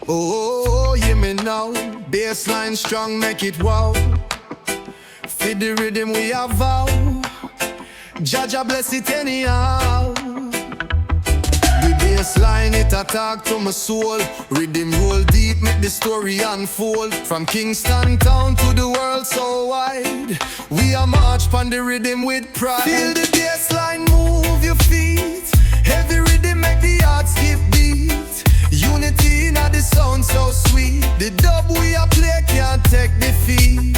Oh, hear me now. Bassline strong, make it wow. Feed the rhythm we have vow. Jaja bless it anyhow. The bassline it attack to my soul. Rhythm roll deep, make the story unfold. From Kingston town to the world so wide, we are march pon the rhythm with pride. Feel the bassline, move your feet. Heavy rhythm make the heart skip beat. Unity in the sound so sweet. The dub we a play can't take defeat.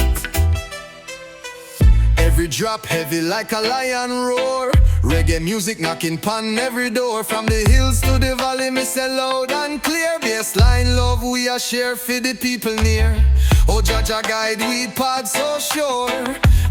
Every drop heavy like a lion roar. Reggae music knocking pon every door. From the hills to the valley, me say loud and clear. Bassline love we a share for the people near. Oh Jaja guide we path so sure.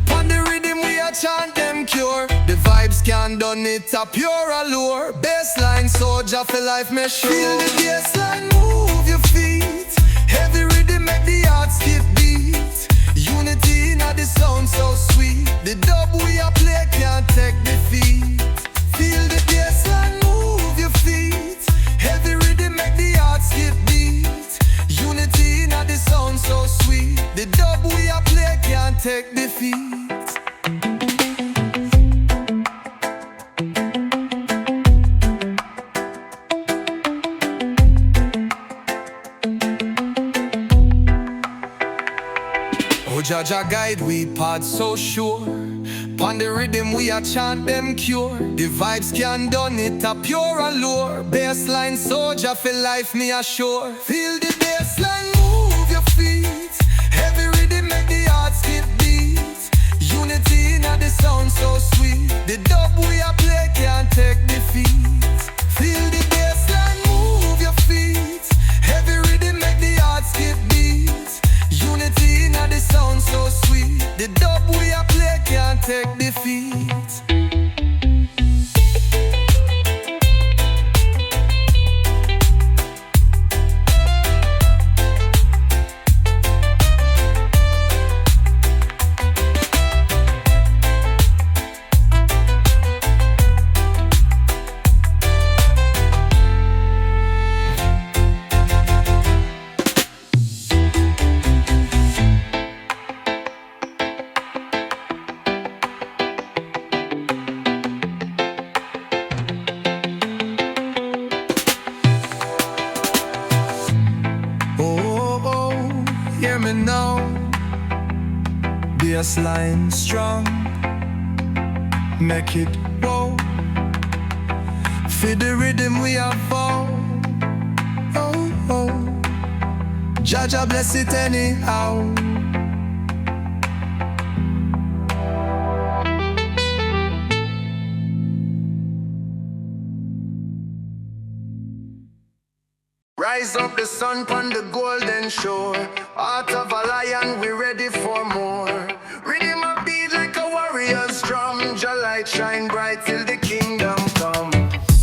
Pon the rhythm we a chant them cure. The vibes can't done it a pure allure. Bassline soldier for life me sure. Feel the bassline, move your feet. Heavy rhythm make the heart skip beat. Unity in the sound so sweet. The dub we a play can't take defeat. Feel the bassline, move your feet. Heavy rhythm make the heart skip beat. Unity in the sound so sweet. The dub we a play can't take defeat. Oh Jaja guide we path so sure. Pon the rhythm we a chant them cure. The vibes can done it a pure allure. Bassline soldier for life me assure. Feel the bassline, move your feet. Heavy rhythm make the heart skip beat. Unity in the sound so sweet. The dub we a play can't take defeat. Feel the bassline, move your feet. Heavy rhythm make the heart skip beat. Unity in the sound so sweet. The dub we a play can't take defeat. Hear me now. Bassline strong, make it wow. Feed the rhythm we have found. Oh, oh. Jaja bless it anyhow. Rise up the sun pon the golden shore. Heart of a lion, we ready for more. Rhythm a beat like a warrior's drum. Your light shine bright till the kingdom come.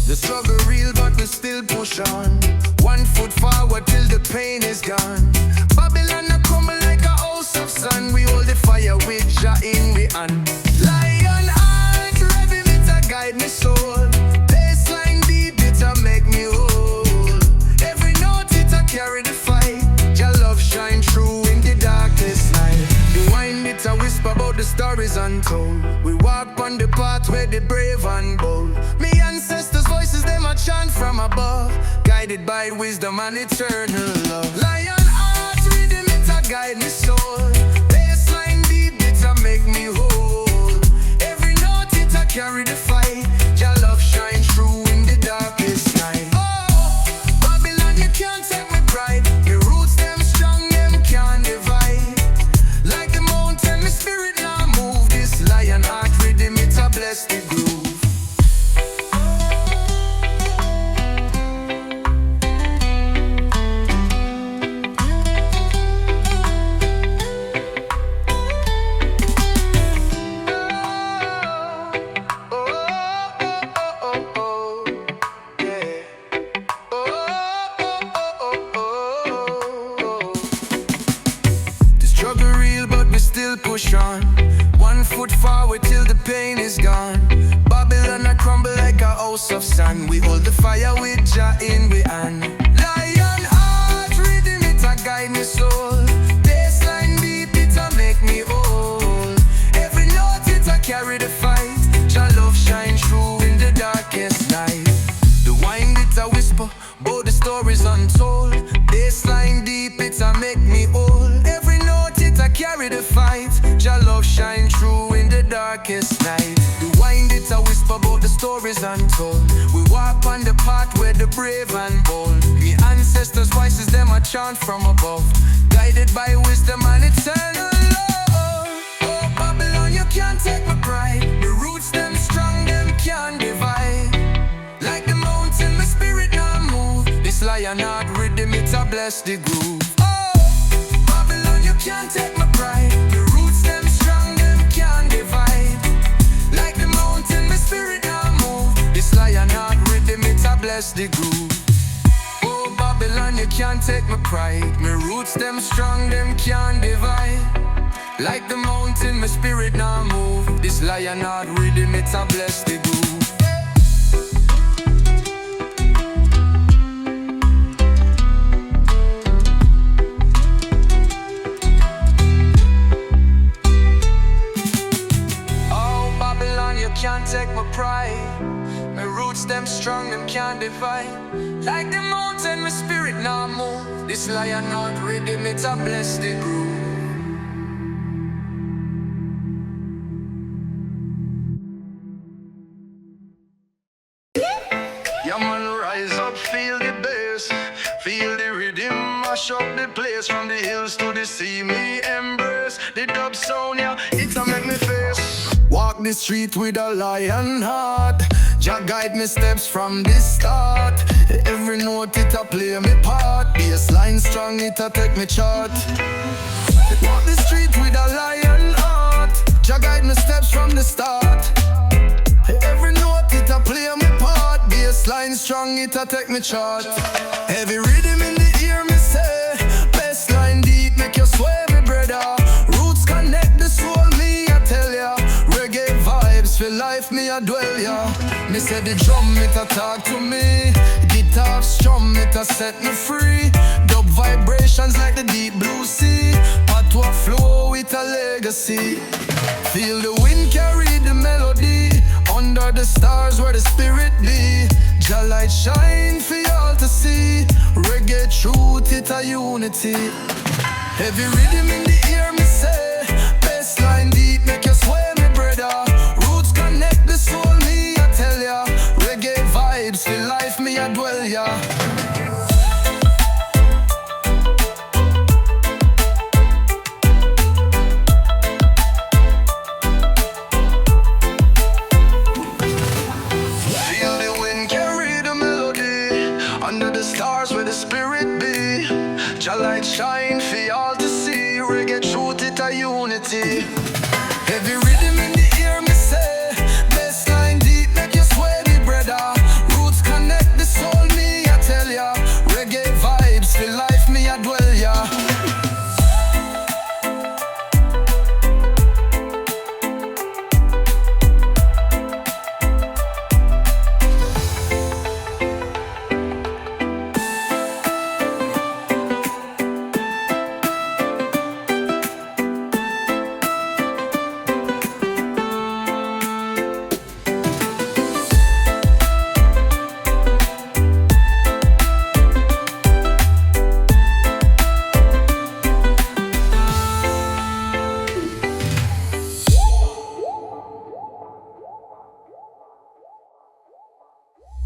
The struggle real but we still push on. 1 foot forward till the pain is gone. Babylon a crumble like a house of sun. We hold the fire with Jah in we hand. Lion heart, rhythm it a guide me soul. Bassline deep, it a make me whole. Carry the fight, your love shine through in the darkest night. The wine it a whisper about the stories untold. We walk on the path where the brave and bold. Me ancestors' voices them a chant from above, guided by wisdom and eternal love. Lion heart rhythm it a guide me soul. Bassline deep it a make me whole. Every note it a carry the fight, your love shine through in the darkest night. Oh, Babylon you can't take me pride. Your roots them strong, them can't divide. Like the mountain, my spirit now move. This lion heart rhythm, it's a blessed groove. Push on 1 foot forward till the pain is gone. Babylon a crumble like a house of sand. We hold the fire with Jah in we hand. Lion heart stories untold. Bassline deep, it's a make me old. Every note it a carry the fight. Jah love shine through in the darkest night. We wind it a whisper about the stories untold. We walk on the path where the brave and bold. Me ancestors' voices them a chant from above, guided by wisdom and eternal love. Oh Babylon, you can't take my pride. The roots them strong, them can't divide. Like the mountain, my spirit now move. This lion heart rhythm, it's a bless the groove. Oh Babylon, you can't take my pride. The roots them strong, them can't divide. Like the mountain, my spirit now move. This lion heart rhythm, it's a bless the groove. Oh Babylon, you can't take my pride. My roots them strong, them can't divide. Like the mountain, my spirit now move. This lion heart rhythm, it's a bless the groove. Oh Babylon, you can't take my pride. My roots them strong, them can't divide. Like the mountain, my spirit now move. This lion heart rhythm, it's a bless the groove. Yeah man, rise up, feel the bass. Feel the rhythm, mash up the place. From the hills to the sea, me embrace the dub sound, yeah, it's a make me face. Walk the street with a lion heart. Jah guide me steps from the start. Every note it a play me part. Bassline strong, it a take me chart. Walk the street with a lion heart. Jah guide me steps from the start. Every note it a play me part. Bassline strong, it a take me chart. Heavy rhythm in the ear me say. Bassline deep, make you sway me brother. Roots connect the soul, me I tell ya. Reggae vibes for life, me a dwell ya. Me say the drum, it a talk to me. Guitar strum, it a set me free. Dub vibrations like the deep blue sea. Patois flow with a legacy. Feel the wind carry the melody. Under the stars where the spirit be. Jah light shine for y'all to see. Reggae truth, it a unity. Heavy rhythm in the ear, me say. Bassline deep, make you sway me brother. Roots connect the soul, me I tell ya. Reggae vibes for life, me I dwell ya. Feel the wind carry the melody. Under the stars where the spirit be. Jah light shine for y'all to see. Reggae truth, it a unity.